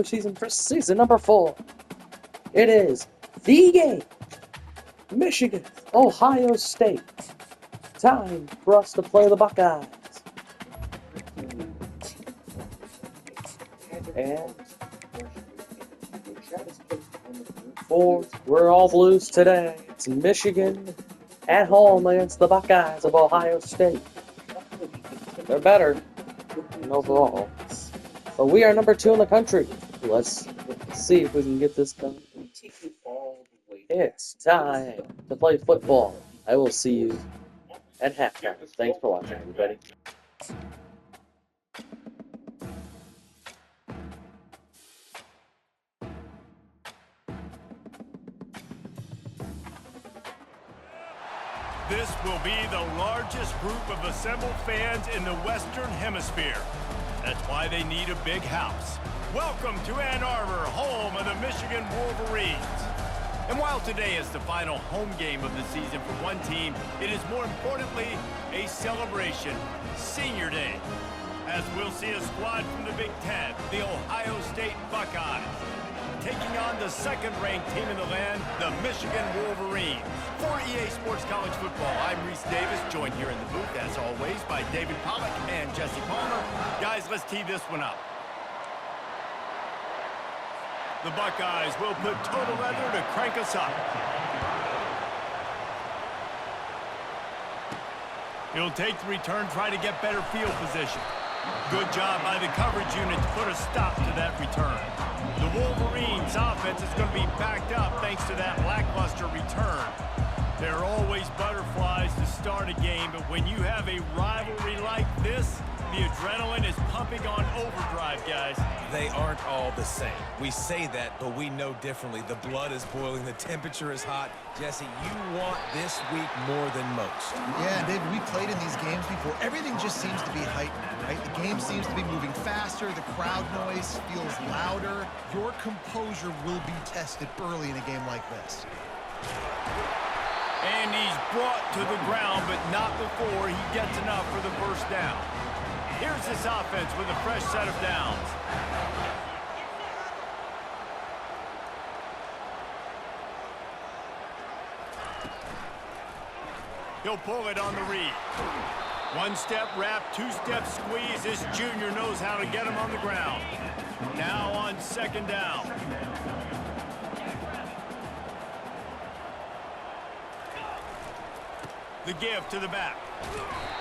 season for season number 4. It is the game. Michigan, Ohio State. Time for us to play the Buckeyes. And we're all Blues today. It's Michigan at home against the Buckeyes of Ohio State. They're better overall. But we are number 2 in the country. Let's see if we can get this done. It's time to play football. I will see you at halftime. Thanks for watching, everybody. This will be the largest group of assembled fans in the Western Hemisphere. That's why they need a big house. Welcome to Ann Arbor, home of the Michigan Wolverines. And while today is the final home game of the season for one team, it is more importantly a celebration, Senior Day, as we'll see a squad from the Big Ten, the Ohio State Buckeyes, taking on the second-ranked team in the land, the Michigan Wolverines. For EA Sports College Football, I'm Reese Davis, joined here in the booth, as always, by David Pollack and Jesse Palmer. Guys, let's tee this one up. The Buckeyes will put total leather to crank us up. He'll take the return, try to get better field position. Good job by the coverage unit to put a stop to that return. The Wolverines' offense is going to be backed up thanks to that lackluster return. There are always butterflies to start a game, but when you have a rivalry like this, the adrenaline is pumping on overdrive, guys. They aren't all the same. We say that, but we know differently. The blood is boiling. The temperature is hot. Jesse, you want this week more than most. Yeah, David, we played in these games before. Everything just seems to be heightened, right? The game seems to be moving faster. The crowd noise feels louder. Your composure will be tested early in a game like this. And he's brought to the ground, but not before he gets enough for the first down. Here's this offense with a fresh set of downs. He'll pull it on the read. One-step wrap, two-step squeeze. This junior knows how to get him on the ground. Now on second down. The give to the back.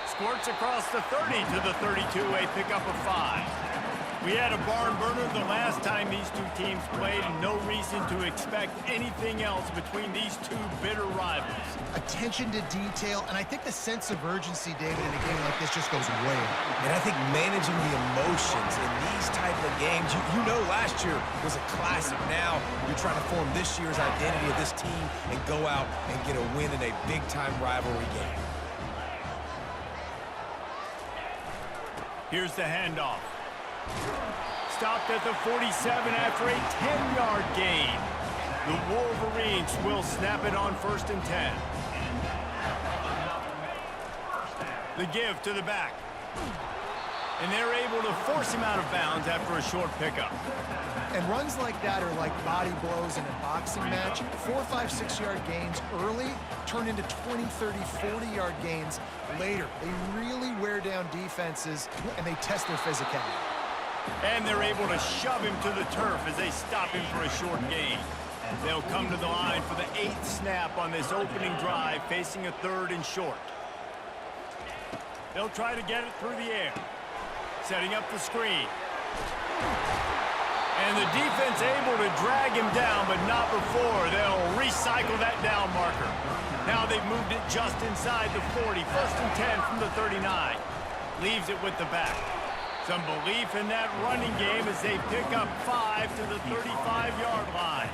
Squirts across the 30 to the 32, a pickup of 5. We had a barn burner the last time these two teams played, and no reason to expect anything else between these two bitter rivals. Attention to detail, and I think the sense of urgency, David, in a game like this just goes way up. And I think managing the emotions in these type of games, you know last year was a classic. Now you're trying to form this year's identity of this team and go out and get a win in a big-time rivalry game. Here's the handoff. Stopped at the 47 after a 10-yard gain. The Wolverines will snap it on 1st and 10. The give to the back. And they're able to force him out of bounds after a short pickup. And runs like that are like body blows in a boxing match. 4, 5, 6-yard gains early turn into 20, 30, 40-yard gains later. They really wear down defenses, and they test their physicality. And they're able to shove him to the turf as they stop him for a short gain. They'll come to the line for the 8th snap on this opening drive, facing a 3rd and short. They'll try to get it through the air. Setting up the screen. And the defense able to drag him down, but not before. They'll recycle that down marker. Now they've moved it just inside the 40. 1st and 10 from the 39. Leaves it with the back. Some belief in that running game as they pick up 5 to the 35-yard line.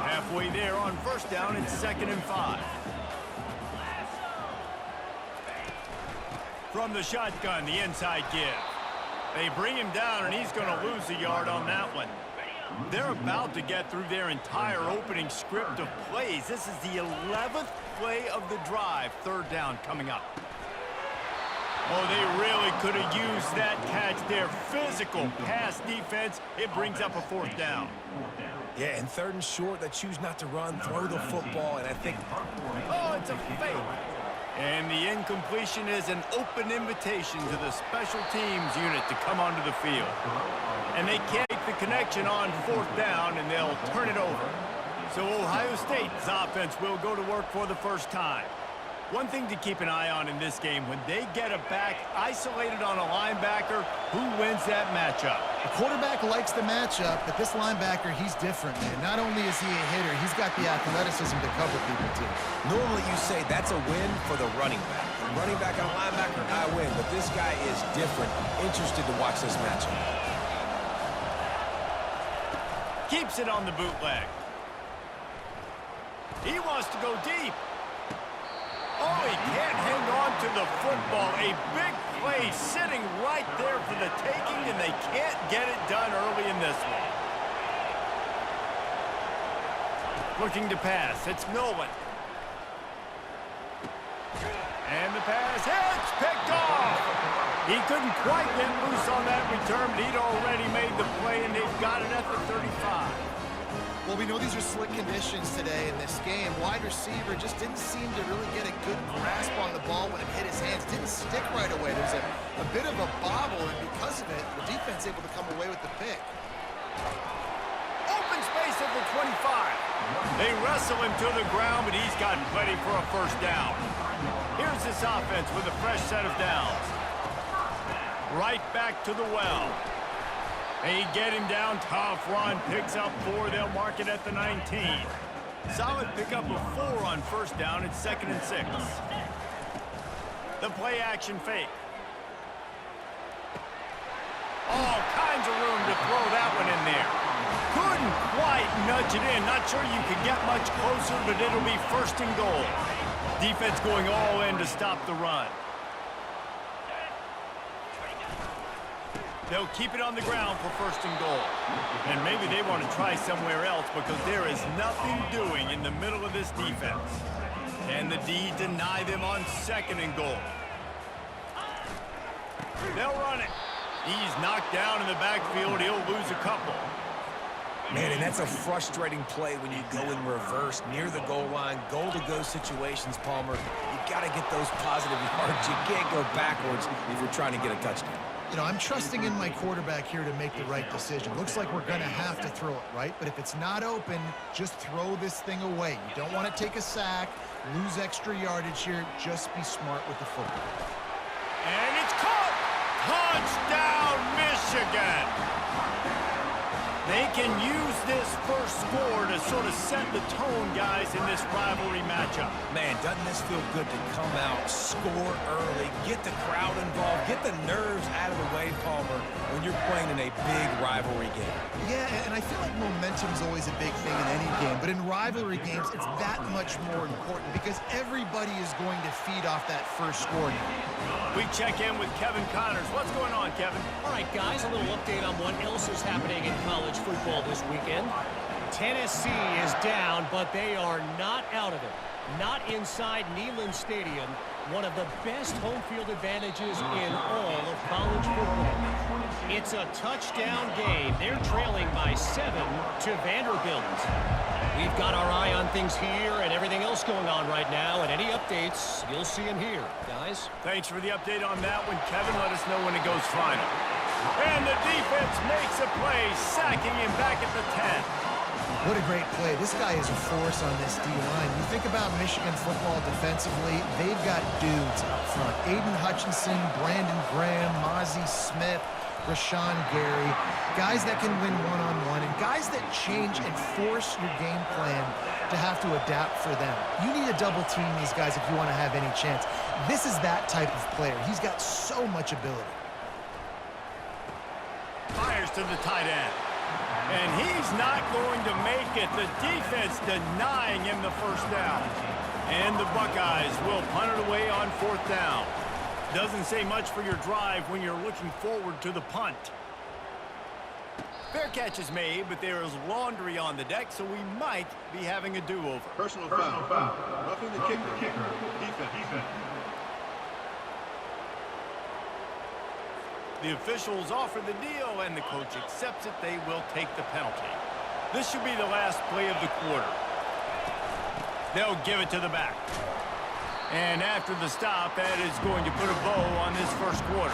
Halfway there on 1st down and 2nd and 5. From the shotgun, the inside give. They bring him down, and he's going to lose a yard on that one. They're about to get through their entire opening script of plays. This is the 11th play of the drive. 3rd down coming up. Oh, they really could have used that catch there. Physical pass defense. It brings up a 4th down. Yeah, and 3rd and short, they choose not to run, throw the football, and I think... Oh, it's a fake. And the incompletion is an open invitation to the special teams unit to come onto the field. And they can't make the connection on 4th down, and they'll turn it over. So Ohio State's offense will go to work for the first time. One thing to keep an eye on in this game, when they get a back isolated on a linebacker, who wins that matchup? The quarterback likes the matchup, but this linebacker, he's different, man. Not only is he a hitter, he's got the athleticism to cover people, too. Normally you say that's a win for the running back. Running back on linebacker, I win, but this guy is different. Interested to watch this matchup. Keeps it on the bootleg. He wants to go deep. Oh, he can't hang on to the football. A big play sitting right there for the taking, and they can't get it done early in this one. Looking to pass. It's Nolan. And the pass hits, picked off. He couldn't quite get loose on that return, but he'd already made the play, and they've got it at the 35. Well, we know these are slick conditions today in this game. Wide receiver just didn't seem to really get a good grasp on the ball when it hit his hands. Didn't stick right away. There's a bit of a bobble, and because of it, the defense able to come away with the pick. Open space at the 25. They wrestle him to the ground, but he's got plenty for a 1st down. Here's this offense with a fresh set of downs. Right back to the well. They get him down, tough run, picks up 4, they'll mark it at the 19. Solid pickup of 4 on 1st down, it's 2nd and 6. The play action fake. All kinds of room to throw that one in there. Couldn't quite nudge it in, not sure you could get much closer, but it'll be 1st and goal. Defense going all in to stop the run. They'll keep it on the ground for 1st and goal. And maybe they want to try somewhere else because there is nothing doing in the middle of this defense. Can the D deny them on 2nd and goal? They'll run it. He's knocked down in the backfield. He'll lose a couple. Man, and that's a frustrating play when you go in reverse near the goal line, goal-to-go situations, Palmer. You got to get those positive yards. You can't go backwards if you're trying to get a touchdown. You know, I'm trusting in my quarterback here to make the right decision. Looks like we're going to have to throw it, right? But if it's not open, just throw this thing away. You don't want to take a sack, lose extra yardage here. Just be smart with the football. And it's caught! Touchdown, Michigan! They can use this first score to sort of set the tone, guys, in this rivalry matchup. Man, doesn't this feel good to come out, score early, get the crowd involved, get the nerves out of the way, Palmer, when you're playing in a big rivalry game. Yeah, and I feel like momentum's always a big thing in any game, but in rivalry games, it's that much more important because everybody is going to feed off that first score now. We check in with Kevin Connors. What's going on, Kevin? All right, guys, a little update on what else is happening in college football this weekend. Tennessee is down, but they are not out of it. Not inside Neyland Stadium, one of the best home field advantages in all of college football. It's a touchdown game. They're trailing by 7 to Vanderbilt. We've got our eye on things here and everything else going on right now, and any updates, you'll see them here, guys. Thanks for the update on that one, Kevin. Let us know when it goes final. And the defense makes a play, sacking him back at the 10. What a great play. This guy is a force on this D-line. You think about Michigan football defensively, they've got dudes up front. Aiden Hutchinson, Brandon Graham, Mozzie Smith, Rashawn Gary, guys that can win one-on-one, and guys that change and force your game plan to have to adapt for them. You need to double team these guys if you want to have any chance. This is that type of player. He's got so much ability. Fires to the tight end. And he's not going to make it. The defense denying him the first down. And the Buckeyes will punt it away on 4th down. Doesn't say much for your drive when you're looking forward to the punt. Fair catch is made, but there is laundry on the deck, so we might be having a do-over. Personal foul. Roughing the kicker. Defense. The officials offer the deal, and the coach accepts it. They will take the penalty. This should be the last play of the quarter. They'll give it to the back. And after the stop, that is going to put a bow on this first quarter.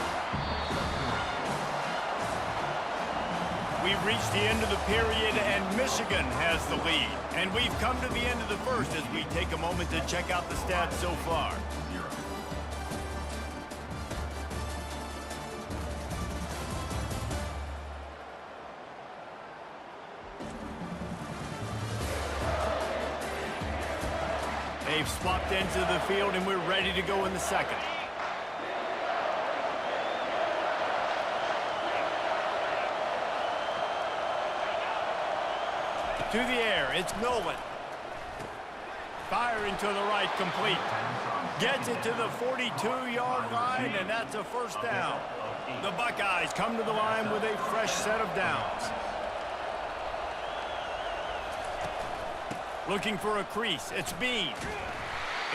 We've reached the end of the period, and Michigan has the lead. And we've come to the end of the first as we take a moment to check out the stats so far. They've swapped into the field, and we're ready to go in the second. To the air, it's Nolan. Firing to the right, complete. Gets it to the 42-yard line, and that's a first down. The Buckeyes come to the line with a fresh set of downs. Looking for a crease, it's Bean.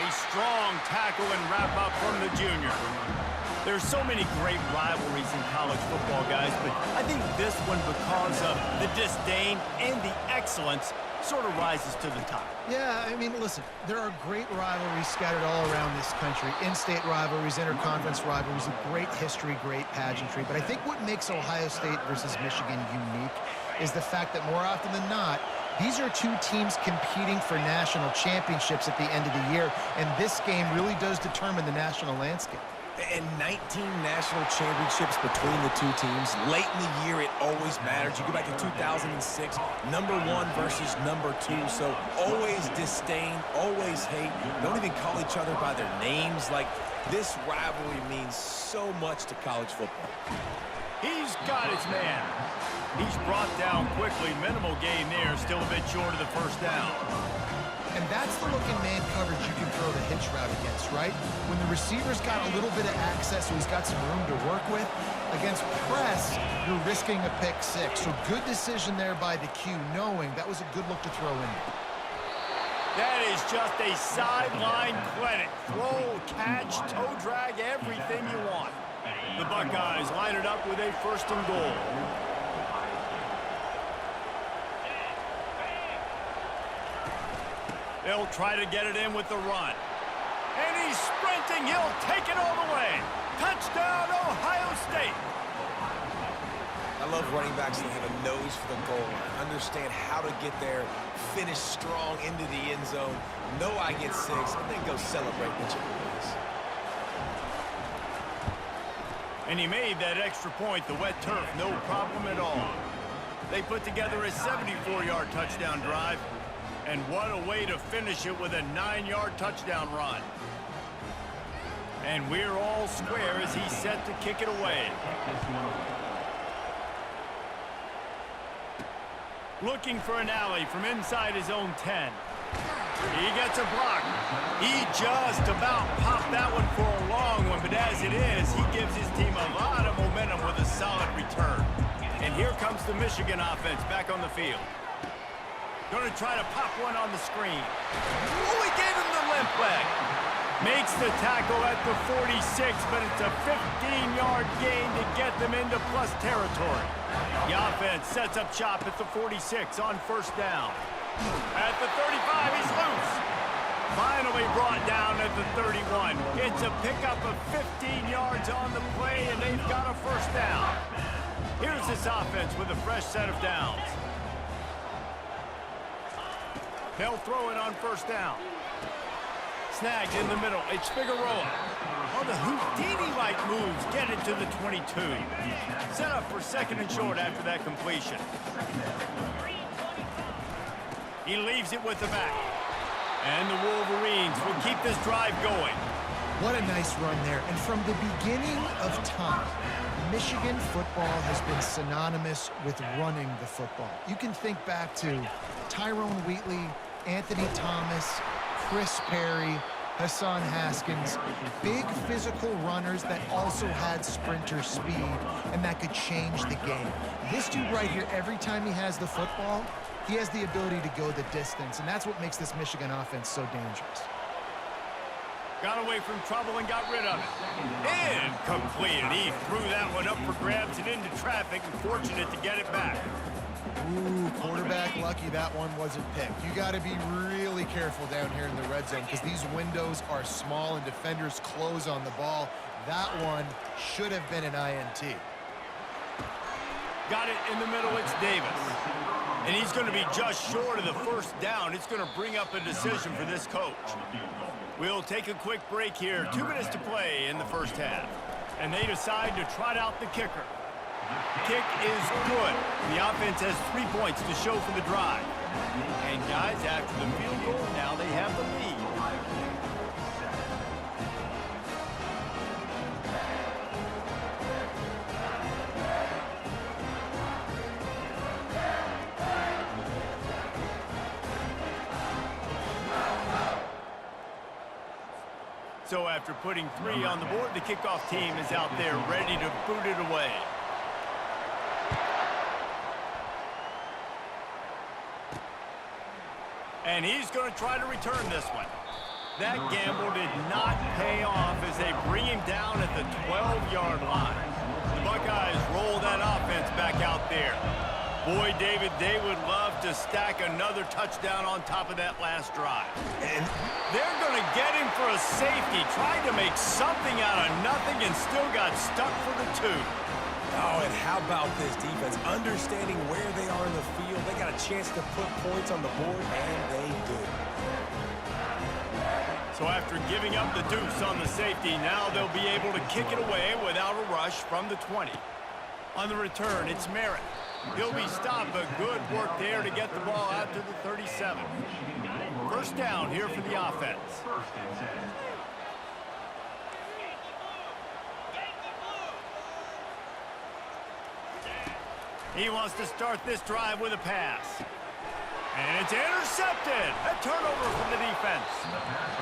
A strong tackle and wrap up from the junior. There's so many great rivalries in college football, guys, but I think this one, because of the disdain and the excellence, sort of rises to the top. Yeah, I mean, listen, there are great rivalries scattered all around this country. In-state rivalries, interconference rivalries, a great history, great pageantry. But I think what makes Ohio State versus Michigan unique is the fact that more often than not, these are two teams competing for national championships at the end of the year, and this game really does determine the national landscape. And 19 national championships between the two teams. Late in the year, it always matters. You go back to 2006, number 1 versus number 2. So always disdain, always hate. Don't even call each other by their names. Like, this rivalry means so much to college football. He's got his man. He's brought down quickly. Minimal gain there. Still a bit short of the first down. And that's the look in man coverage you can throw the hitch route against, right? When the receiver's got a little bit of access, so he's got some room to work with. Against press, you're risking a pick six. So good decision there by the Q, knowing that was a good look to throw in. That is just a sideline clinic. Throw, catch, toe drag, everything you want. The Buckeyes line it up with a first and goal. They'll try to get it in with the run. And he's sprinting. He'll take it all the way. Touchdown, Ohio State. I love running backs that have a nose for the goal line. Understand how to get there, finish strong into the end zone, know I get 6, and then go celebrate the chicken wings. And he made that extra point, the wet turf, no problem at all. They put together a 74-yard touchdown drive. And what a way to finish it with a 9-yard touchdown run. And we're all square as he's set to kick it away. Looking for an alley from inside his own 10. He gets a block. He just about popped that one for a long one, but as it is, he gives his team a lot of momentum with a solid return. And here comes the Michigan offense back on the field. Going to try to pop one on the screen. Oh, he gave him the limp leg. Makes the tackle at the 46, but it's a 15-yard gain to get them into plus territory. The offense sets up shop at the 46 on first down. At the 35, he's loose. Finally brought down at the 31. It's a pickup of 15 yards on the play, and they've got a first down. Here's this offense with a fresh set of downs. They'll throw it on first down. Snagged in the middle. It's Figueroa. Oh, the Houdini-like moves get it to the 22. Set up for second and short after that completion. He leaves it with the back. And the Wolverines will keep this drive going. What a nice run there. And from the beginning of time, Michigan football has been synonymous with running the football. You can think back to Tyrone Wheatley, Anthony Thomas, Chris Perry, Hassan Haskins, big physical runners that also had sprinter speed and that could change the game. This dude right here, every time he has the football, he has the ability to go the distance, and that's what makes this Michigan offense so dangerous. Got away from trouble and got rid of it. Incomplete. And he threw that one up for grabs and into traffic, and fortunate to get it back. Ooh, quarterback lucky that one wasn't picked. You got to be really careful down here in the red zone because these windows are small and defenders close on the ball. That one should have been an INT. Got it in the middle. It's Davis. And he's going to be just short of the first down. It's going to bring up a decision for this coach. We'll take a quick break here. 2 minutes to play in the first half. And they decide to trot out the kicker. Kick is good. The offense has 3 points to show for the drive. And guys, after the field goal, now they have the lead. So after putting 3 on the board, the kickoff team is out there ready to boot it away. And he's going to try to return this one. That gamble did not pay off as they bring him down at the 12-yard line. The Buckeyes roll that offense back out there. Boy, David, they would love to stack another touchdown on top of that last drive. And they're going to get him for a safety. Tried to make something out of nothing and still got stuck for the 2. Oh, and how about this defense? Understanding where they are in the field. They got a chance to put points on the board, and they do. So after giving up the deuce on the safety, now they'll be able to kick it away without a rush from the 20. On the return, it's Merritt. He'll be stopped, but good work there to get the ball out to the 37. First down here for the offense. He wants to start this drive with a pass. And it's intercepted. A turnover from the defense.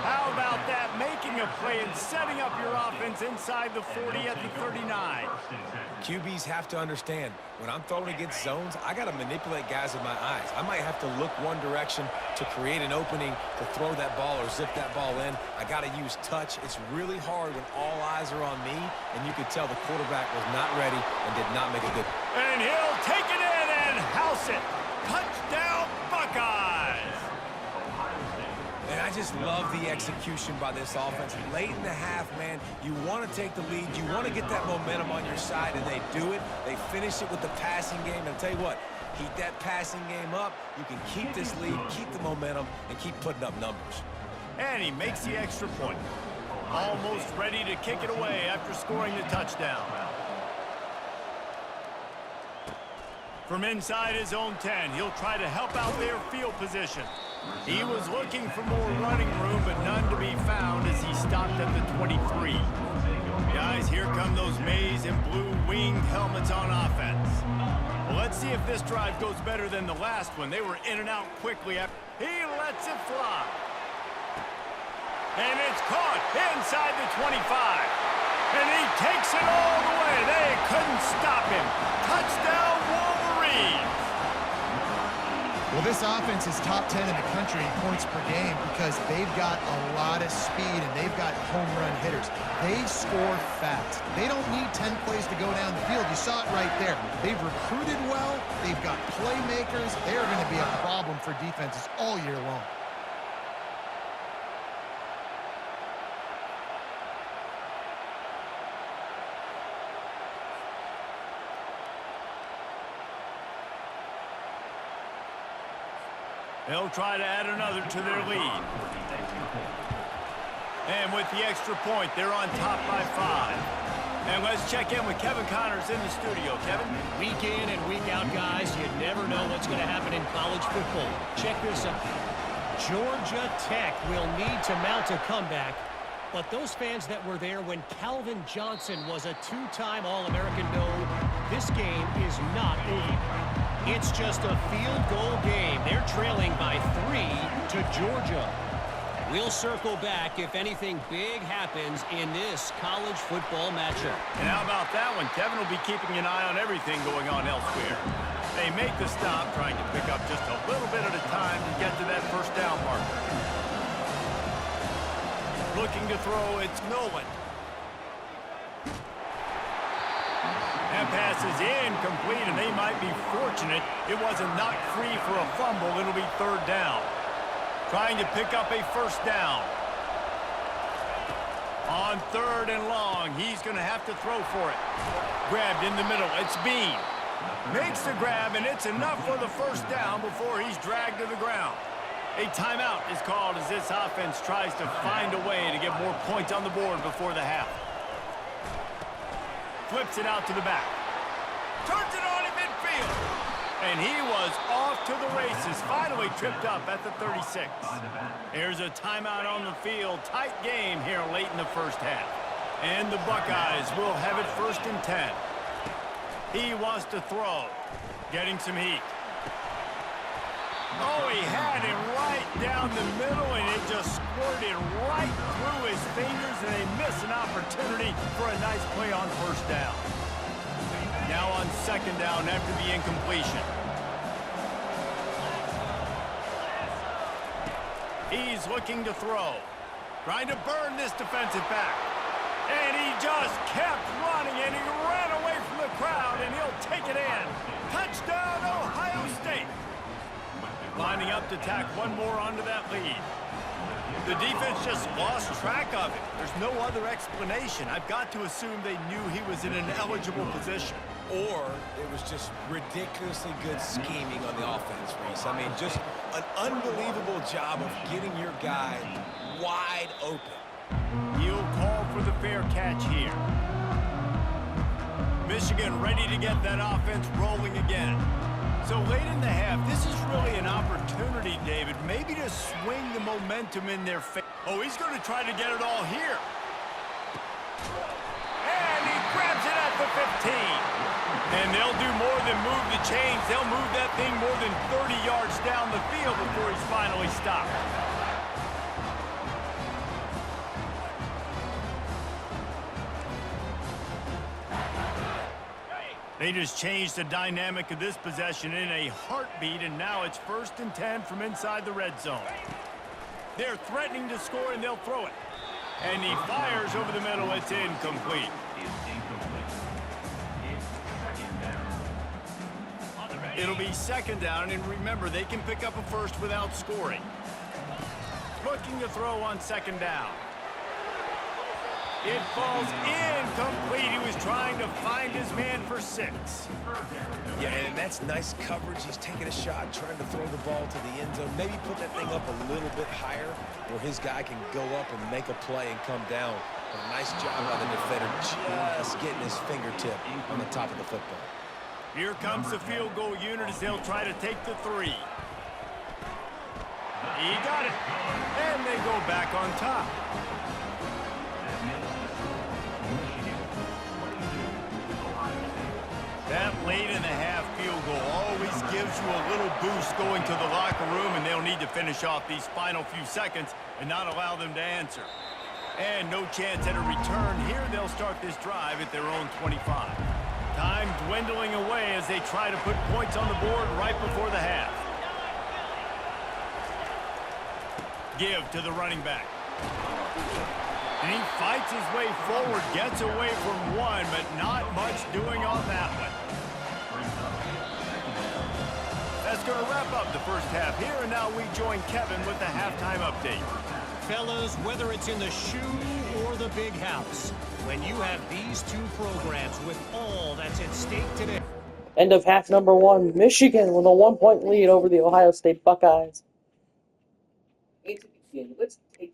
How about that? Making a play and setting up your offense inside the 40 at the 39. QBs have to understand, when I'm throwing against zones, I got to manipulate guys with my eyes. I might have to look one direction to create an opening to throw that ball or zip that ball in. I got to use touch. It's really hard when all eyes are on me, and you could tell the quarterback was not ready and did not make a good. And he'll take it in and house it. Touchdown, Buckeyes! And I just love the execution by this offense. Late in the half, man, you want to take the lead. You want to get that momentum on your side, and they do it. They finish it with the passing game. And I'll tell you what, keep that passing game up. You can keep this lead, keep the momentum, and keep putting up numbers. And he makes the extra point. Almost ready to kick it away after scoring the touchdown. From inside his own 10, he'll try to help out their field position. He was looking for more running room, but none to be found as he stopped at the 23. Guys, here come those maize and blue winged helmets on offense. Well, let's see if this drive goes better than the last one. They were in and out quickly. He lets it fly. And it's caught inside the 25. And he takes it all the way. They couldn't stop him. Touchdown, Wolverines. Well, this offense is top 10 in the country in points per game because they've got a lot of speed and they've got home run hitters. They score fast. They don't need 10 plays to go down the field. You saw it right there. They've recruited well. They've got playmakers. They're going to be a problem for defenses all year long. They'll try to add another to their lead. And with the extra point, they're on top by 5. And let's check in with Kevin Connors in the studio. Kevin? Week in and week out, guys, you never know what's going to happen in college football. Check this out. Georgia Tech will need to mount a comeback, but those fans that were there when Calvin Johnson was a 2-time All-American know this game is not over. It's just a field goal game. They're trailing by 3 to Georgia. We'll circle back if anything big happens in this college football matchup. And how about that one? Kevin will be keeping an eye on everything going on elsewhere. They make the stop, trying to pick up just a little bit at a time to get to that first down marker. Looking to throw, it's Nolan. That pass is incomplete, and they might be fortunate it wasn't knocked free for a fumble. It'll be third down. Trying to pick up a first down. On third and long, he's going to have to throw for it. Grabbed in the middle, it's Bean. Makes the grab, and it's enough for the first down before he's dragged to the ground. A timeout is called as this offense tries to find a way to get more points on the board before the half. Flips it out to the back. Turns it on in midfield. And he was off to the races. Finally tripped up at the 36. There's a timeout on the field. Tight game here late in the first half. And the Buckeyes will have it 1st and 10. He wants to throw. Getting some heat. Oh, he had it right down the middle, and it just squirted right through his fingers, and they miss an opportunity for a nice play on first down. Now on second down after the incompletion. He's looking to throw. Trying to burn this defensive back. And he just kept running, and he ran away from the crowd, and he'll take it in. Touchdown, Ohio State. Lining up to tack one more onto that lead. The defense just lost track of it. There's no other explanation. I've got to assume they knew he was in an eligible position. Or it was just ridiculously good scheming on the offense, Reese. I mean, just an unbelievable job of getting your guy wide open. He'll call for the fair catch here. Michigan ready to get that offense rolling again. So late in the half, this is really an opportunity, David, maybe to swing the momentum in their favor. Oh, he's going to try to get it all here. And he grabs it at the 15. And they'll do more than move the chains. They'll move that thing more than 30 yards down the field before he's finally stopped. They just changed the dynamic of this possession in a heartbeat, and now it's 1st and 10 from inside the red zone. They're threatening to score, and they'll throw it. And he fires over the middle. It's incomplete. It'll be second down, and remember, they can pick up a first without scoring. Looking to throw on second down. It falls incomplete. He was trying to find his man for 6. Yeah, and that's nice coverage. He's taking a shot, trying to throw the ball to the end zone. Maybe put that thing up a little bit higher where his guy can go up and make a play and come down. But a nice job by the defender just getting his fingertip on the top of the football. Here comes the field goal unit as they'll try to take the 3. He got it. And they go back on top. That late in the half field goal always gives you a little boost going to the locker room, and they'll need to finish off these final few seconds and not allow them to answer. And no chance at a return. Here they'll start this drive at their own 25. Time dwindling away as they try to put points on the board right before the half. Give to the running back. And he fights his way forward, gets away from one, but not much doing on that one. That's going to wrap up the first half here, and now we join Kevin with the halftime update. Fellas, whether it's in the shoe or the big house, when you have these two programs with all that's at stake today. End of half number 1. Michigan with a 1-point lead over the Ohio State Buckeyes.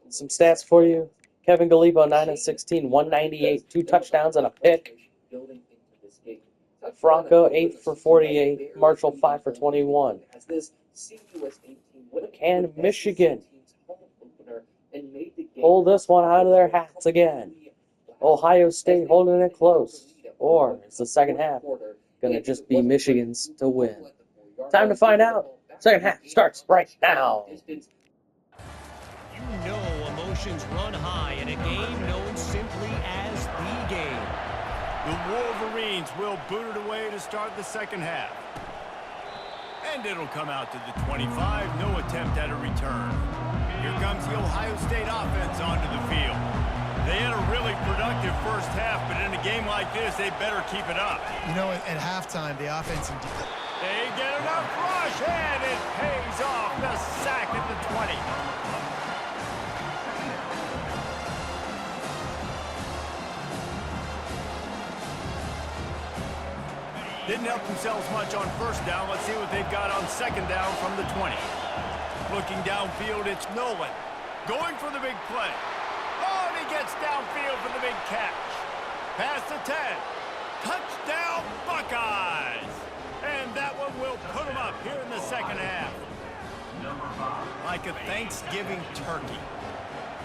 Some stats for you. Kevin Gallivo, 9 of 16, 198, 2 touchdowns and a pick. Franco, 8 for 48. Marshall, 5 for 21. Can Michigan pull this one out of their hats again? Ohio State holding it close. Or is the second half going to just be Michigan's to win? Time to find out. Second half starts right now. You know emotions run high in a game known simply as the game. The Wolverines will boot it away to start the second half. And it'll come out to the 25. No attempt at a return. Here comes the Ohio State offense onto the field. They had a really productive first half, but in a game like this, they better keep it up. You know, at halftime, the offense and They get enough rush, and it pays off. The sack at the 20. Didn't help themselves much on first down. Let's see what they've got on second down from the 20. Looking downfield, it's Nolan. Going for the big play. Oh, and he gets downfield for the big catch. Past the 10. Touchdown, Buckeyes! And that one will put them up here in the second half. Like a Thanksgiving turkey.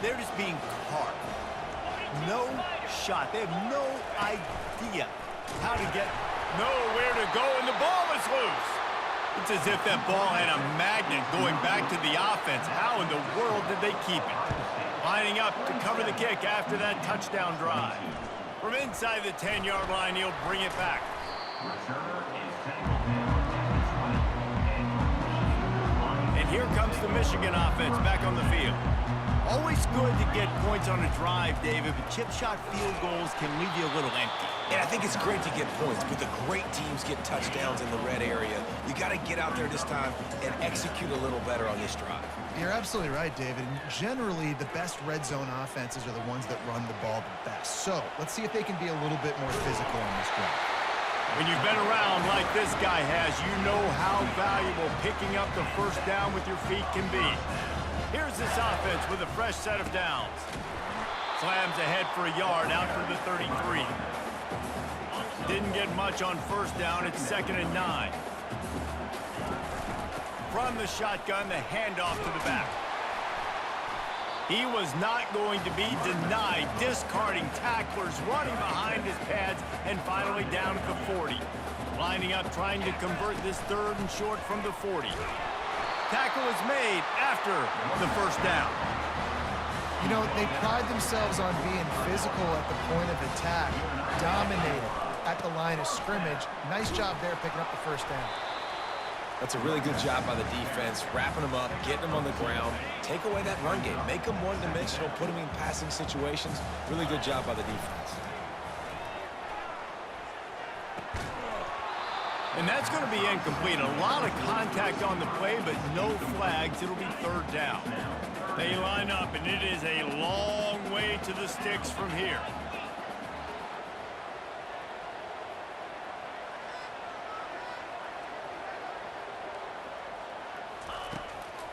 They're just being carved. No shot. They have no idea how to get nowhere to go, and the ball is loose. It's as if that ball had a magnet going back to the offense. How in the world did they keep it? Lining up to cover the kick after that touchdown drive. From inside the 10-yard line, he'll bring it back. And here comes the Michigan offense back on the field. Always good to get points on a drive, David, but chip shot field goals can leave you a little empty. And I think it's great to get points, but the great teams get touchdowns in the red area. You got to get out there this time and execute a little better on this drive. You're absolutely right, David. And generally, the best red zone offenses are the ones that run the ball the best. So let's see if they can be a little bit more physical on this drive. When you've been around like this guy has, you know how valuable picking up the first down with your feet can be. Here's this offense with a fresh set of downs. Slams ahead for a yard out to the 33. Didn't get much on first down. It's 2nd and 9. From the shotgun, the handoff to the back. He was not going to be denied, discarding tacklers, running behind his pads, and finally down at the 40. Lining up, trying to convert this 3rd and short from the 40. Tackle is made after the first down. You know, they pride themselves on being physical at the point of attack, dominating at the line of scrimmage. Nice job there picking up the first down. That's a really good job by the defense, wrapping them up, getting them on the ground, take away that run game, make them one-dimensional, put them in passing situations. Really good job by the defense. And that's going to be incomplete. A lot of contact on the play, but no flags. It'll be 3rd down. They line up, and it is a long way to the sticks from here.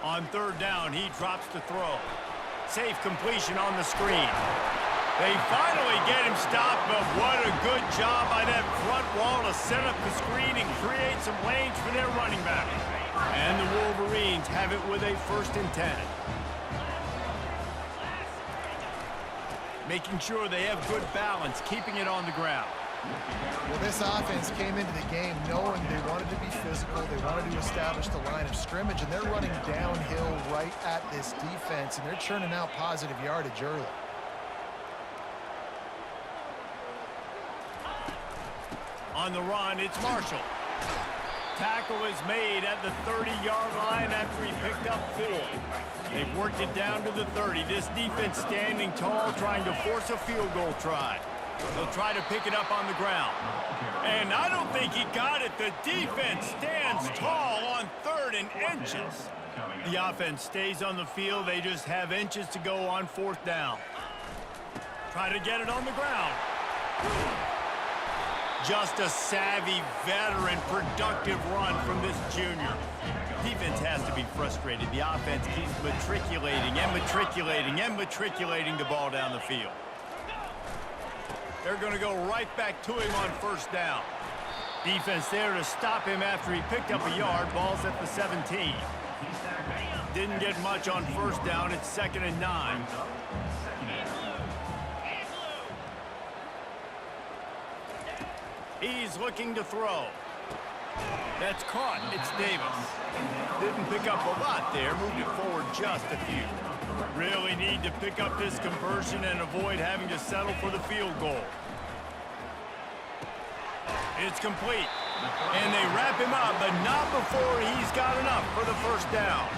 On 3rd down, he drops to throw. Safe completion on the screen. They finally get him stopped, but what a good job by that front wall to set up the screen and create some lanes for their running back. And the Wolverines have it with a 1st and 10. Making sure they have good balance, keeping it on the ground. Well, this offense came into the game knowing they wanted to be physical, they wanted to establish the line of scrimmage, and they're running downhill right at this defense, and they're churning out positive yardage early. On the run, it's Marshall. Tackle is made at the 30-yard line after he picked up 4. They've worked it down to the 30. This defense standing tall, trying to force a field goal try. They'll try to pick it up on the ground. And I don't think he got it. The defense stands tall on 3rd and inches. The offense stays on the field. They just have inches to go on 4th down. Try to get it on the ground. Just a savvy, veteran, productive run from this junior. Defense has to be frustrated. The offense keeps matriculating and matriculating and matriculating the ball down the field. They're going to go right back to him on 1st down. Defense there to stop him after he picked up a yard. Ball's at the 17. Didn't get much on 1st down. It's 2nd and 9. He's looking to throw. That's caught. It's Davis. Didn't pick up a lot there. Moved it forward just a few. Really need to pick up this conversion and avoid having to settle for the field goal. It's complete. And they wrap him up, but not before he's got enough for the first down.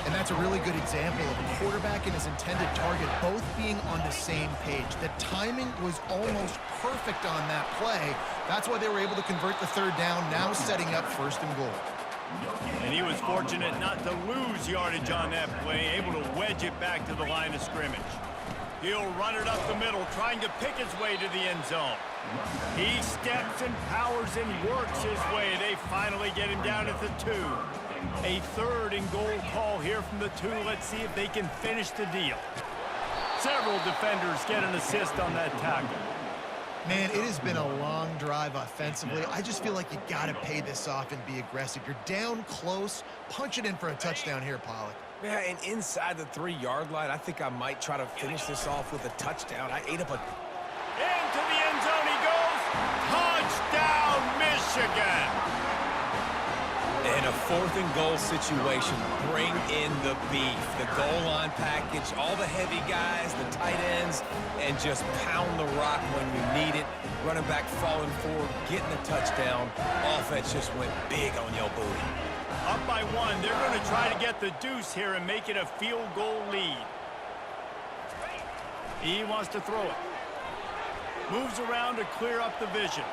And that's a really good example of a quarterback and his intended target both being on the same page. The timing was almost perfect on that play. That's why they were able to convert the third down, now setting up 1st and goal. And he was fortunate not to lose yardage on that play, able to wedge it back to the line of scrimmage. He'll run it up the middle, trying to pick his way to the end zone. He steps and powers and works his way. They finally get him down at the 2. A 3rd and goal call here from the 2. Let's see if they can finish the deal. Several defenders get an assist on that tackle. Man, it has been a long drive offensively. I just feel like you got to pay this off and be aggressive. You're down close. Punch it in for a touchdown here, Pollock. Yeah, and inside the 3-yard line, I think I might try to finish this off with a touchdown. I ate up a... Into the end zone he goes. Touchdown, Michigan! In a 4th and goal situation, bring in the beef. The goal line package, all the heavy guys, the tight ends, and just pound the rock when you need it. Running back falling forward, getting the touchdown. Offense just went big on your booty. Up by 1, they're going to try to get the deuce here and make it a field goal lead. He wants to throw it. Moves around to clear up the vision.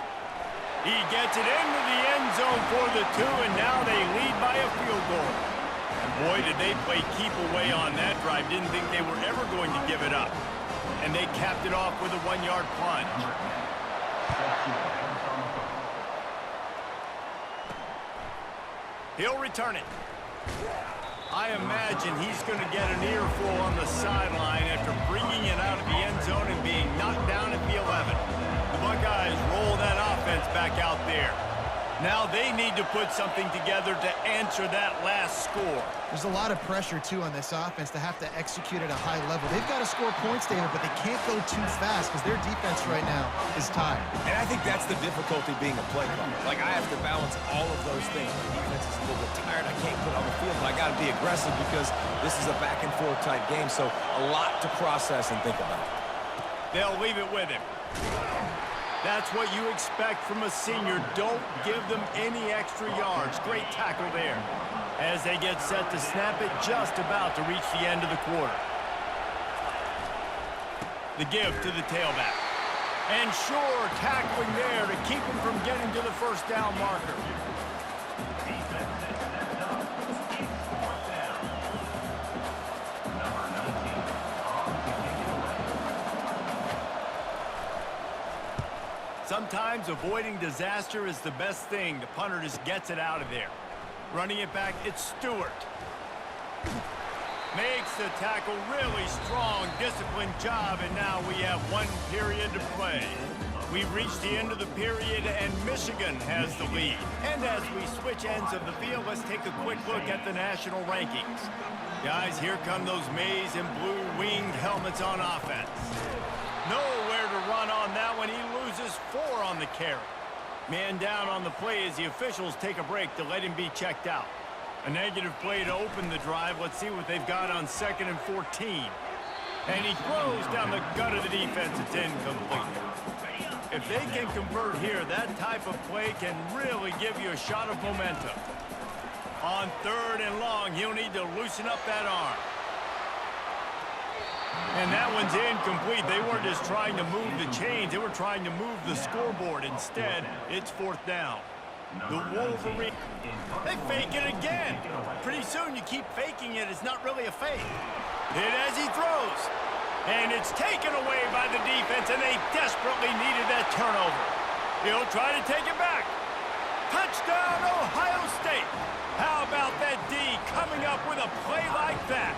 He gets it into the end zone for the 2, and now they lead by a field goal. And boy, did they play keep away on that drive. Didn't think they were ever going to give it up. And they capped it off with a 1-yard plunge. He'll return it. I imagine he's going to get an earful on the sideline after bringing it out of the end zone and being knocked down at the 11. The Buckeyes roll that offense back out there. Now they need to put something together to answer that last score. There's a lot of pressure, too, on this offense to have to execute at a high level. They've got to score points, David, but they can't go too fast because their defense right now is tired. And I think that's the difficulty being a play caller. Like, I have to balance all of those things. My defense is a little bit tired. I can't put on the field, but I got to be aggressive because this is a back-and-forth type game, so a lot to process and think about. They'll leave it with him. That's what you expect from a senior. Don't give them any extra yards. Great tackle there. As they get set to snap it, just about to reach the end of the quarter. The give to the tailback. And sure, tackling there to keep him from getting to the first down marker. Sometimes avoiding disaster is the best thing. The punter just gets it out of there. Running it back, it's Stewart. Makes the tackle really strong, disciplined job, and now we have 1 period to play. We've reached the end of the period, and Michigan has the lead. And as we switch ends of the field, let's take a quick look at the national rankings. Guys, here come those maize and blue winged helmets on offense. Nowhere to run on that one. He loses 4 on the carry. Man down on the play as the officials take a break to let him be checked out. A negative play to open the drive. Let's see what they've got on 2nd and 14. And he throws down the gut of the defense. It's incomplete. If they can convert here, that type of play can really give you a shot of momentum. On 3rd and long, he'll need to loosen up that arm. And that one's incomplete. They weren't just trying to move the chains. They were trying to move the scoreboard. Instead, it's 4th down. The Wolverine, they fake it again. Pretty soon you keep faking it. It's not really a fake. Hit as he throws. And it's taken away by the defense, and they desperately needed that turnover. He'll try to take it back. Touchdown, Ohio State. How about that D coming up with a play like that?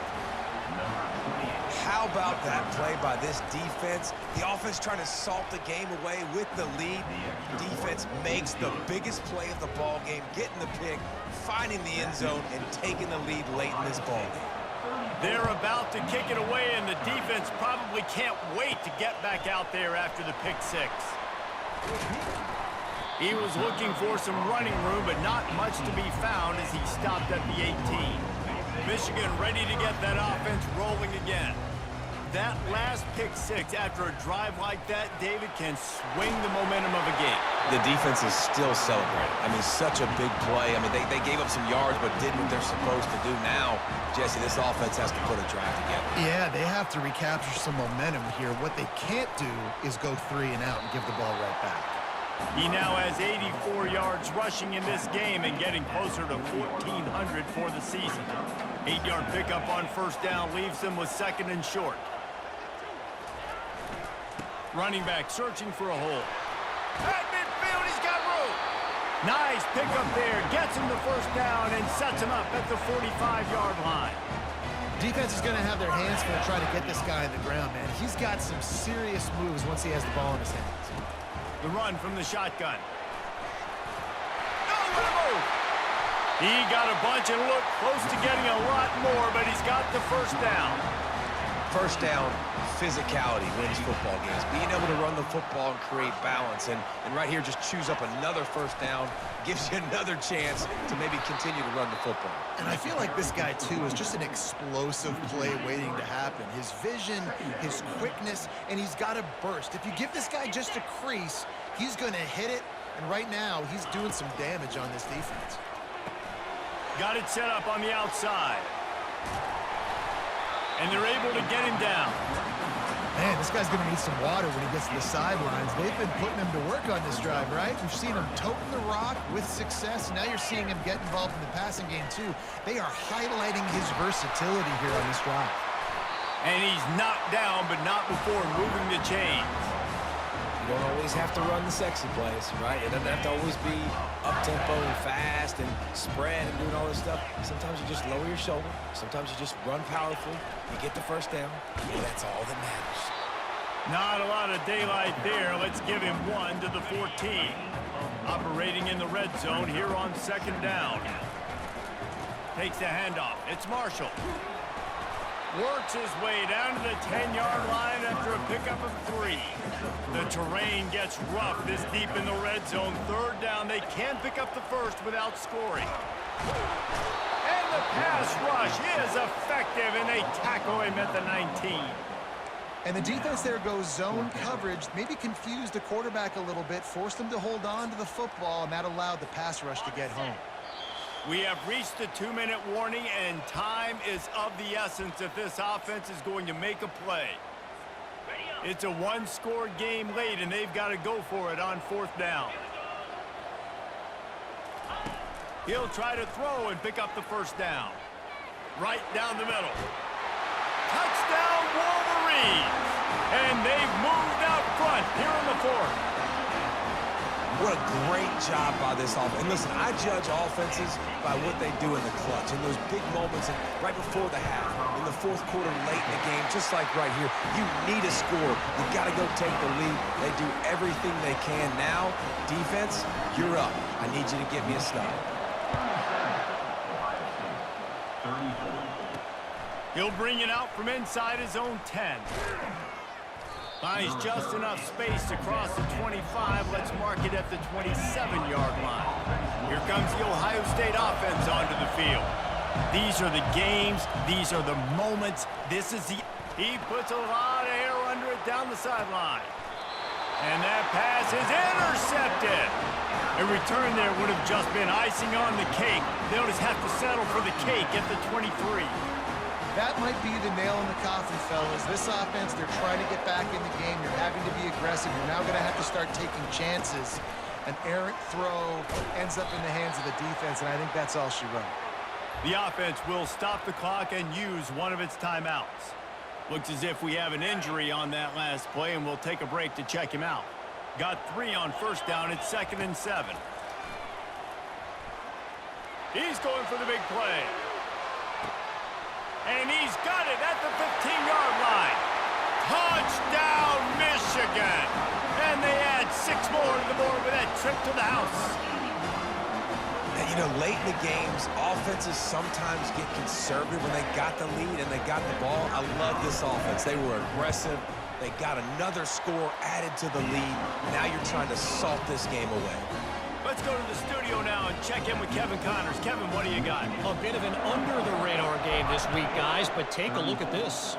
How about that play by this defense? The offense trying to salt the game away with the lead. Defense makes the biggest play of the ball game, getting the pick, finding the end zone, and taking the lead late in this ball game. They're about to kick it away, and the defense probably can't wait to get back out there after the pick 6. He was looking for some running room, but not much to be found as he stopped at the 18. Michigan ready to get that offense rolling again. that last pick six after a drive like that, David, can swing the momentum of a game. The defense is still celebrating. I mean, such a big play. I mean, they gave up some yards but did what they're supposed to do. Now, Jesse, this offense has to put a drive together. Yeah, they have to recapture some momentum here. What they can't do is go 3 and out and give the ball right back. He now has 84 yards rushing in this game and getting closer to 1,400 for the season. 8-yard pickup on first down leaves them with 2nd and short. Running back searching for a hole. At midfield, he's got room. Nice pickup there. Gets him the first down and sets him up at the 45-yard line. Defense is going to have their hands full trying to get this guy on the ground, man. He's got some serious moves once he has the ball in his hands. The run from the shotgun. Oh, what a move! He got a bunch and looked close to getting a lot more, but he's got the first down. First down, physicality wins football games. Being able to run the football and create balance. And right here, just choose up another first down, gives you another chance to maybe continue to run the football. And I feel like this guy, too, is just an explosive play waiting to happen. His vision, his quickness, and he's got a burst. If you give this guy just a crease, he's going to hit it. And right now, he's doing some damage on this defense. Got it set up on the outside. And they're able to get him down. Man, this guy's going to need some water when he gets to the sidelines. They've been putting him to work on this drive, right? We've seen him toting the rock with success. Now you're seeing him get involved in the passing game, too. They are highlighting his versatility here on this drive. And he's knocked down, but not before moving the chains. You don't always have to run the sexy plays, right? It doesn't have to always be up-tempo and fast and spread and doing all this stuff. Sometimes you just lower your shoulder. Sometimes you just run powerfully. You get the first down, and that's all that matters. Not a lot of daylight there. Let's give him 1 to the 14. Operating in the red zone here on 2nd down. Takes the handoff. It's Marshall. Works his way down to the 10-yard line after a pickup of 3. The terrain gets rough this deep in the red zone. 3rd down. They can pick up the first without scoring. And the pass rush is effective, and they tackle him at the 19. And the defense there goes zone coverage, maybe confused the quarterback a little bit, forced him to hold on to the football, and that allowed the pass rush to get home. We have reached the 2-minute warning, and time is of the essence if this offense is going to make a play. It's a 1-score game late, and they've got to go for it on 4th down. He'll try to throw and pick up the first down. Right down the middle. Touchdown, Wolverines! And they've moved out front here in the 4th. What a great job by this offense. And listen, I judge offenses by what they do in the clutch, in those big moments, and right before the half, in the 4th quarter, late in the game, just like right here. You need a score. You got to go take the lead. They do everything they can. Now, defense, you're up. I need you to get me a stop. He'll bring it out from inside his own 10. Finds just enough space to cross the 25. Let's mark it at the 27-yard line. Here comes the Ohio State offense onto the field. These are the games. These are the moments. This is the... He puts a lot of air under it down the sideline. And that pass is intercepted. A return there would have just been icing on the cake. They'll just have to settle for the cake at the 23. That might be the nail in the coffin, fellas. This offense, they're trying to get back in the game. You're having to be aggressive. You're now going to have to start taking chances. An errant throw ends up in the hands of the defense, and I think that's all she wrote. The offense will stop the clock and use one of its timeouts. Looks as if we have an injury on that last play, and we'll take a break to check him out. Got 3 on first down. It's 2nd and 7. He's going for the big play. And he's got it at the 15-yard line. Touchdown, Michigan. And they add 6 more to the board with that trip to the house. And, you know, late in the games, offenses sometimes get conservative when they got the lead and they got the ball. I love this offense. They were aggressive. They got another score added to the lead. Now you're trying to salt this game away. Let's go to the studio now and check in with Kevin Connors. Kevin, what do you got? A bit of an under-the-radar game this week, guys, but take a look at this.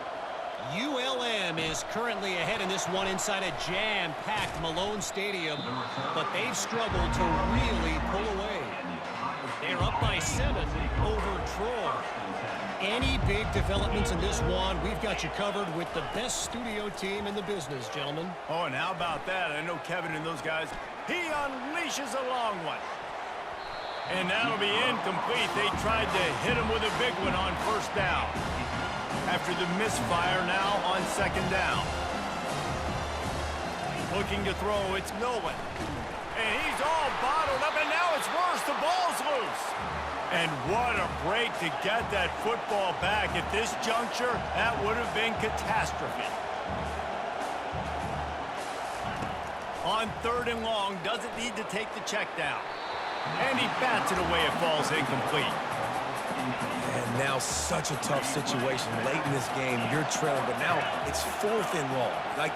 ULM is currently ahead in this one inside a jam-packed Malone Stadium, but they've struggled to really pull away. They're up by 7 over Troy. Any big developments in this one, we've got you covered with the best studio team in the business, gentlemen. Oh, and how about that? I know Kevin and those guys. He unleashes a long one. And that'll be incomplete. They tried to hit him with a big one on first down. After the misfire now on second down. Looking to throw, it's Nolan. And he's all bottled up, and now it's worse. The ball's loose. And what a break to get that football back. At this juncture, that would have been catastrophe. On 3rd and long, doesn't need to take the check down. And he bats it away. It falls incomplete. And now such a tough situation. Late in this game, you're trailing, but now it's 4th and long. Like,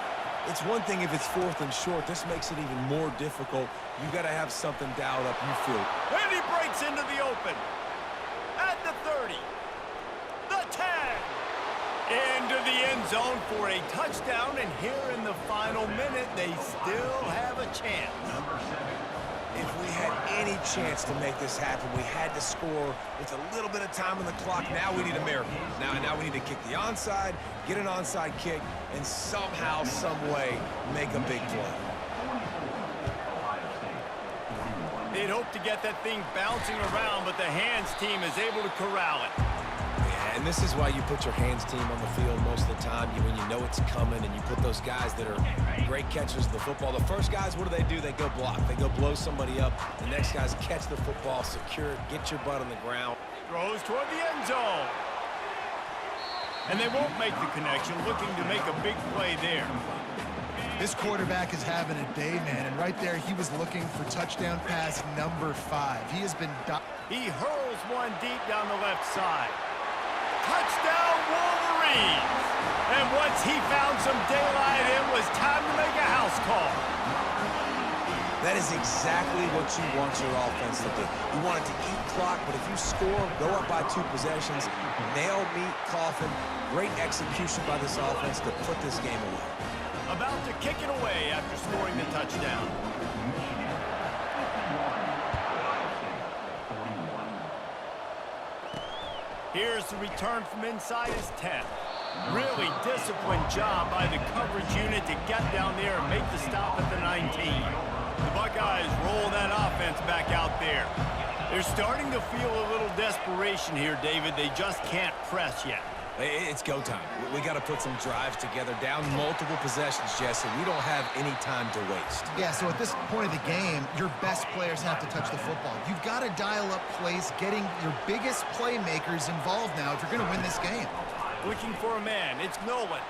it's one thing if it's 4th and short. This makes it even more difficult. You got to have something dialed up, you feel. And he breaks into the open. At the 30. The 10. Into the end zone for a touchdown. And here in the final minute, they still have a chance. If we had any chance to make this happen, we had to score with a little bit of time on the clock. Now we need a miracle. Now we need to kick the onside, get an onside kick, and somehow, some way, make a big play. They'd hope to get that thing bouncing around, but the hands team is able to corral it. Yeah, and this is why you put your hands team on the field most of the time when you know it's coming, and you put those guys that are great catchers of the football. The first guys, what do? They go block. They go blow somebody up. The next guys catch the football, secure it, get your butt on the ground. Throws toward the end zone. And they won't make the connection, looking to make a big play there. This quarterback is having a day, man, and right there he was looking for touchdown pass number 5. He has been... He hurls one deep down the left side. Touchdown, Wolverines! And once he found some daylight, it was time to make a house call. That is exactly what you want your offense to do. You want it to eat clock, but if you score, go up by 2 possessions, nail, meet, coffin, great execution by this offense to put this game away. About to kick it away after scoring the touchdown. Here's the return from inside his 10. Really disciplined job by the coverage unit to get down there and make the stop at the 19. The Buckeyes roll that offense back out there. They're starting to feel a little desperation here, David. They just can't press yet. It's go time. We got to put some drives together, down multiple possessions, Jesse. We don't have any time to waste. Yeah, so at this point of the game, your best players have to touch the football. You've got to dial up plays, getting your biggest playmakers involved now if you're going to win this game. Looking for a man. It's Nolan.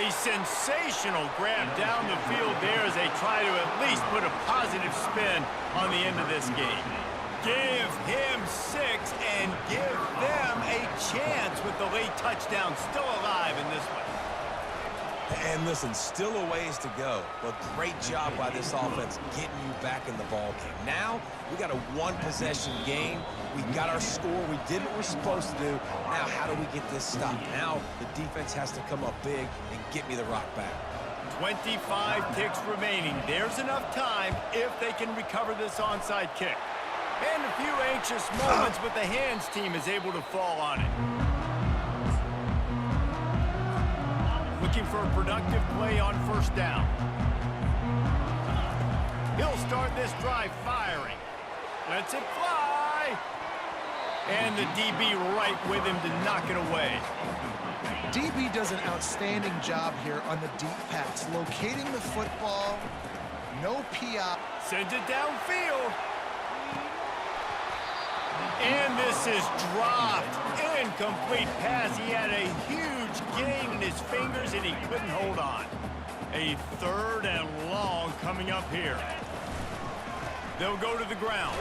A sensational grab down the field there as they try to at least put a positive spin on the end of this game. Give him 6 and give them a chance with the late touchdown still alive in this one. And listen, still a ways to go, but great job by this offense getting you back in the ball game. Now, we got a 1-possession game. We got our score. We did what we're supposed to do. Now, how do we get this stopped? Now, the defense has to come up big and get me the rock back. 25 ticks remaining. There's enough time if they can recover this onside kick. And a few anxious moments, but the hands team is able to fall on it. Looking for a productive play on first down. He'll start this drive firing. Lets it fly. And the DB right with him to knock it away. DB does an outstanding job here on the deep pass, locating the football, no PI. Sends it downfield. And this is dropped. Incomplete pass. He had a huge gain in his fingers, and he couldn't hold on. A 3rd and long coming up here. They'll go to the ground.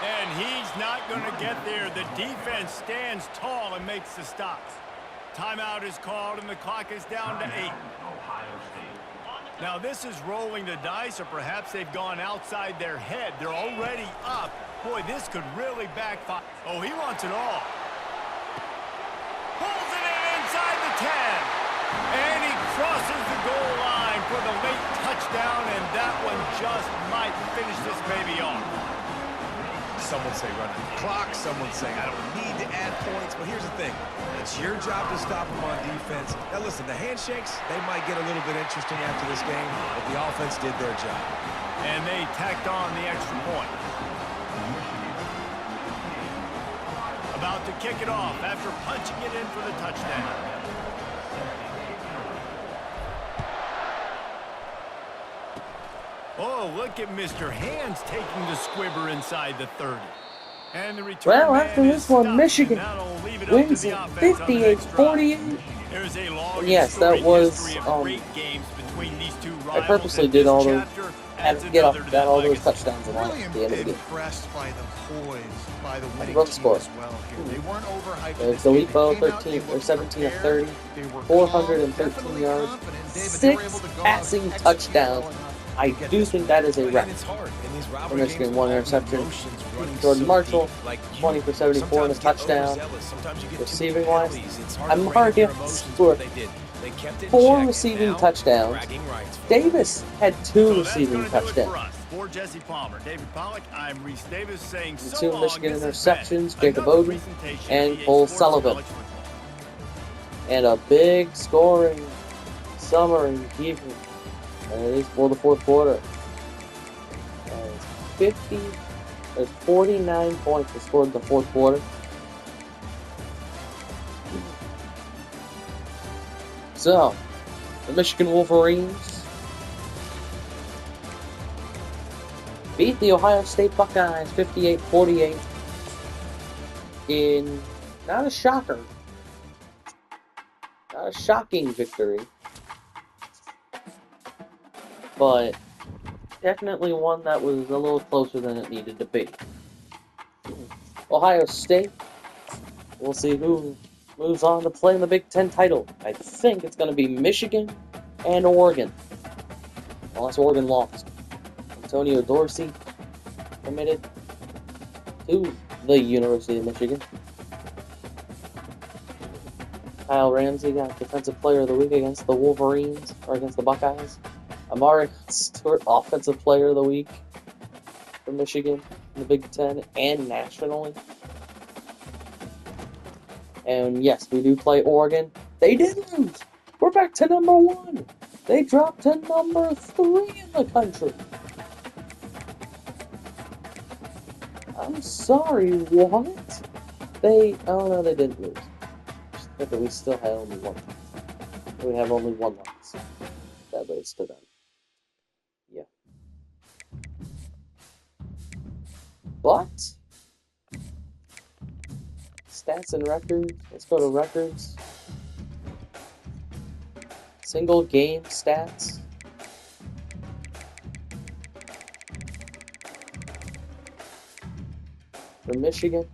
And he's not going to get there. The defense stands tall and makes the stop. Timeout is called, and the clock is down to 8. Now, this is rolling the dice, or perhaps they've gone outside their head. They're already up. Boy, this could really backfire. Oh, he wants it all. Pulls it in inside. 10. And he crosses the goal line for the late touchdown, and that one just might finish this baby off. Some would say run out the clock. Some would say I don't need to add points. But here's the thing. It's your job to stop them on defense. Now, listen, the handshakes, they might get a little bit interesting after this game, but the offense did their job. And they tacked on the extra point. About to kick it off after punching it in for the touchdown. Oh, look at Mr. Hands taking the squibber inside the 30. And the return Well, man after is this one, stopped, Michigan and that'll leave it up to wins the it offense on the next drive. 58-48. There's a long Yes, that storied was, history of great games between these two I rivals, purposely and did this all those, chapter had adds to get another off, to got that all those legacy. touchdowns in line Really at the end of the game. impressed by the poise by the And winning run team score. as well here. They weren't overhyped. There's in this game. Delipo, They came out, 13 they or looked 17 of prepared, 30, they were 413 calm, definitely yards, confident. David, they were able 6 to go out passing and execute touchdowns. well enough I to get do this think win. that is a And record. it's hard. In these rivalry For Michigan, games, one all the interception. emotions running Jordan so Marshall, deep, like 20 for 74 and a sometimes get touchdown. overzealous. Sometimes you get too many Receiving-wise, penalties. It's hard I'm to rein in already your up to emotions, score. but they did. They kept it in 4 check, and receiving now, touchdowns. bragging rights for Davis had 2 So that's receiving going to do it touchdowns. for us. For Jesse Palmer, David Pollock, I'm Reese Davis saying And so 2 long. Michigan This has interceptions, been Jacob another Oden presentation and of EA Cole Sports Sullivan. College Football. And a big scoring summary evening. And it is for the fourth quarter. There's 49 points that scored in the fourth quarter. So, the Michigan Wolverines beat the Ohio State Buckeyes 58-48 in not a shocker, not a shocking victory, but definitely one that was a little closer than it needed to be. Ohio State, we'll see who moves on to play in the Big Ten title. I think it's going to be Michigan and Oregon, unless Oregon lost. Antonio Dorsey committed to the University of Michigan. Kyle Ramsey got Defensive Player of the Week against the Wolverines, or against the Buckeyes. Amari Stewart, Offensive Player of the Week for Michigan in the Big Ten and nationally. And yes, we do play Oregon. They did lose. We're back to number 1. They dropped to number 3 in the country. I'm sorry, what? Oh no, they didn't lose. But we still had only 1. We have only 1 loss. That race to them. Yeah. But stats and records. Let's go to records. Single game stats. For Michigan.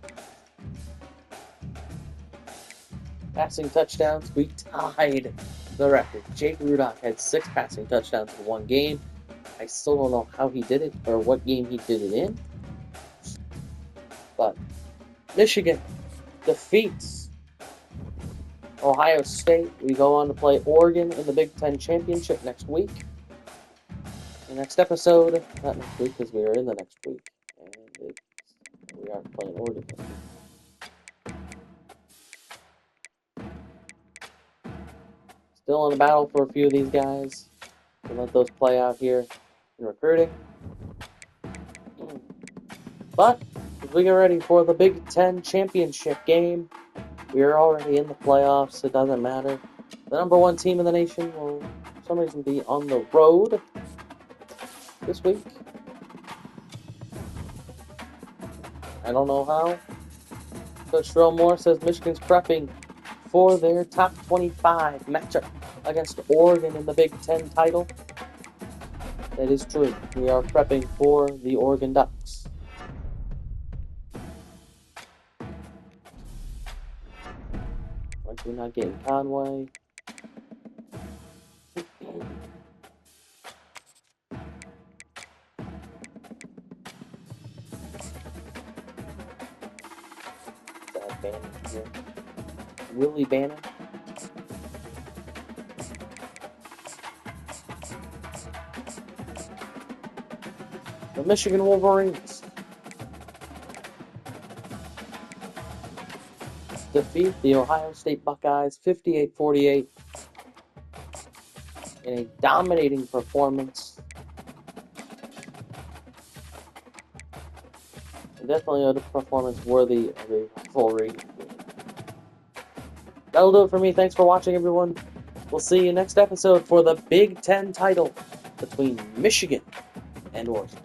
Passing touchdowns, we tied the record. Jake Rudock had 6 passing touchdowns in 1 game. I still don't know how he did it, or what game he did it in. But Michigan defeats Ohio State. We go on to play Oregon in the Big Ten Championship next week. The next episode, not next week because we are in the next week. And we aren't playing Oregon next week. Still in a battle for a few of these guys. We'll let those play out here in recruiting. But as we get ready for the Big Ten Championship game, we are already in the playoffs. It doesn't matter. The number 1 team in the nation will, for some reason, be on the road this week. I don't know how. Coach Sherrell Moore says Michigan's prepping for their top 25 matchup against Oregon in the Big Ten title. That is true. We are prepping for the Oregon Ducks. Like we're not getting Conway. Bannon here. Willie Bannon. the Michigan Wolverines defeat the Ohio State Buckeyes 58-48 in a dominating performance. Definitely a performance worthy of a rivalry. That'll do it for me. Thanks for watching, everyone. We'll see you next episode for the Big Ten title between Michigan and Oregon.